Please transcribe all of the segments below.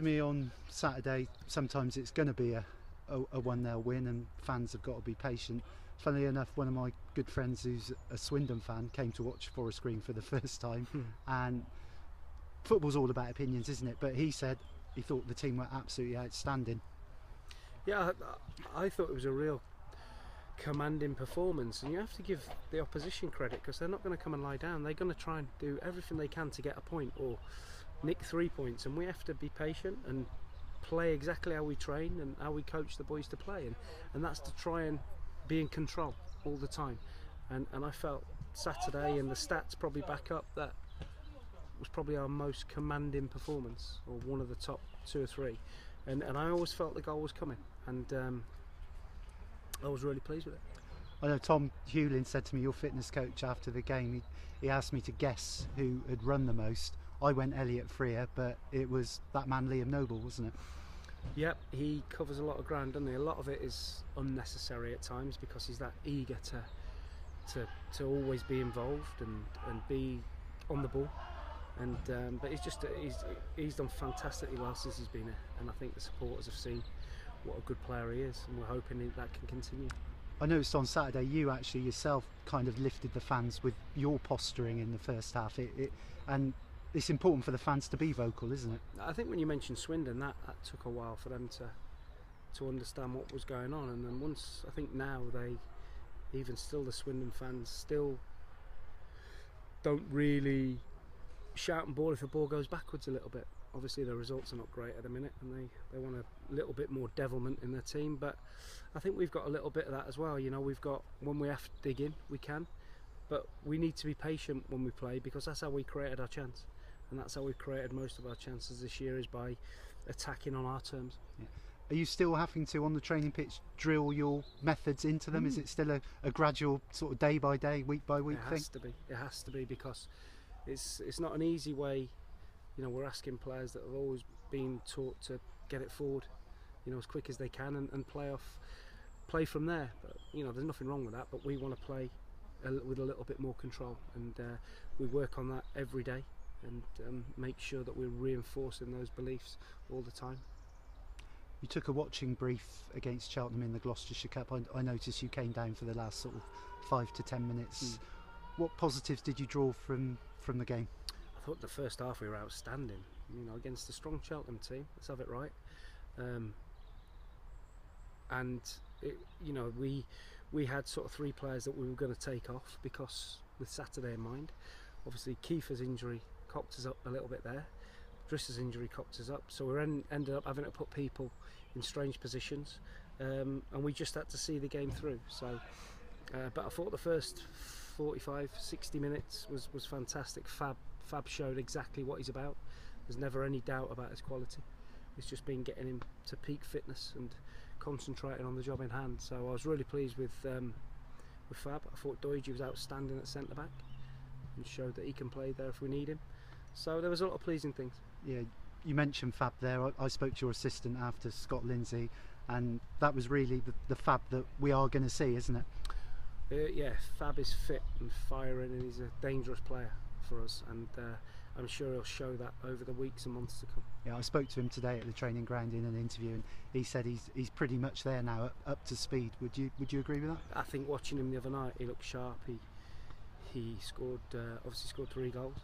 to me on Saturday, sometimes it's going to be a 1-0 win and fans have got to be patient. Funnily enough, one of my good friends who's a Swindon fan came to watch Forest Green for the first time, and football's all about opinions, isn't it? But he said he thought the team were absolutely outstanding. Yeah, I thought it was a real commanding performance, and you have to give the opposition credit, because they're not going to come and lie down. They're going to try and do everything they can to get a point or nick 3 points, and we have to be patient and play exactly how we train and how we coach the boys to play, and that's to try and be in control all the time. And I felt Saturday, and the stats probably back up, that was probably our most commanding performance, or one of the top 2 or 3, and I always felt the goal was coming, and I was really pleased with it. I know Tom Hewlin said to me, your fitness coach, after the game, he asked me to guess who had run the most. I went Elliot Freer, but it was that man Liam Noble, wasn't it? Yep, he covers a lot of ground, doesn't he? A lot of it is unnecessary at times, because he's that eager to always be involved and be on the ball. And but he's done fantastically well since he's been here, and I think the supporters have seen what a good player he is, and we're hoping that can continue. I noticed on Saturday you actually yourself kind of lifted the fans with your posturing in the first half. And it's important for the fans to be vocal, isn't it? I think when you mentioned Swindon, that took a while for them to understand what was going on, and then once, I think now even still the Swindon fans still don't really shout and bawl if the ball goes backwards a little bit. Obviously the results are not great at the minute, and they want a little bit more devilment in their team, but I think we've got a little bit of that as well. You know, we've got, when we have to dig in, we can, but we need to be patient when we play, because that's how we created our chance, and that's how we've created most of our chances this year, is by attacking on our terms. Yeah. Are you still having to, on the training pitch, drill your methods into them? Is it still a gradual sort of day by day, week by week thing? It has to be, because it's not an easy way. You know, we're asking players that have always been taught to get it forward, you know, as quick as they can, and play from there. But you know, there's nothing wrong with that. But we want to play with a little bit more control, and we work on that every day, and make sure that we're reinforcing those beliefs all the time. You took a watching brief against Cheltenham in the Gloucestershire Cup. I noticed you came down for the last sort of 5 to 10 minutes. What positives did you draw from the game? I thought the first half we were outstanding, you know, against a strong Cheltenham team. Let's have it right. You know, we had sort of 3 players that we were going to take off, because with Saturday in mind. Obviously Kiefer's injury cocked us up a little bit there. Drisser's injury cocked us up, so we ended up having to put people in strange positions, and we just had to see the game through. So, but I thought the first 45-60 minutes was fantastic. Fab showed exactly what he's about. There's never any doubt about his quality. It's just been getting him to peak fitness and concentrating on the job in hand. So I was really pleased with Fab. I thought Doidge was outstanding at centre back and showed that he can play there if we need him. So there was a lot of pleasing things. Yeah, you mentioned Fab there. I spoke to your assistant after, Scott Lindsay, and that was really the Fab that we are going to see, isn't it? Yeah, Fab is fit and firing, and he's a dangerous player for us, and I'm sure he'll show that over the weeks and months to come. Yeah, I spoke to him today at the training ground in an interview, and he said he's pretty much there now, up to speed. Would you agree with that? I think watching him the other night, he looked sharp. He scored, obviously scored 3 goals,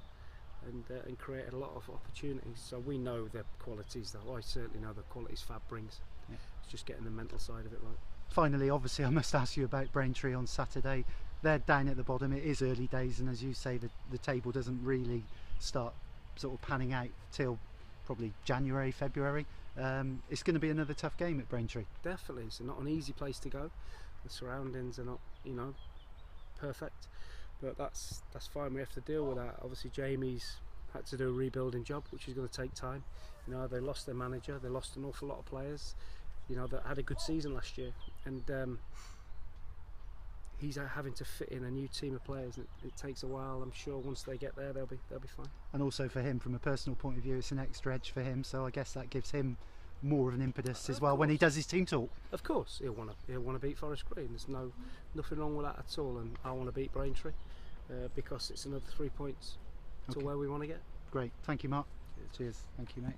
and created a lot of opportunities. So we know the qualities, though. I certainly know the qualities Fab brings. Yeah. It's just getting the mental side of it right. Finally, obviously, I must ask you about Braintree on Saturday. They're down at the bottom. It is early days, and as you say, the table doesn't really start sort of panning out till probably January, February. It's going to be another tough game at Braintree. Definitely, it's not an easy place to go. The surroundings are not, you know, perfect, but that's fine. We have to deal with that. Obviously, Jamie's had to do a rebuilding job, which is going to take time. You know, they lost their manager, they lost an awful lot of players, you know, that had a good season last year, and he's having to fit in a new team of players, and it takes a while. I'm sure once they get there, they'll be fine. And also for him, from a personal point of view, it's an extra edge for him. So I guess that gives him more of an impetus as well when he does his team talk. Of course, he'll want to beat Forest Green. There's nothing wrong with that at all. And I want to beat Braintree because it's another 3 points to where we want to get. Great, thank you, Mark. Cheers. Thank you, mate.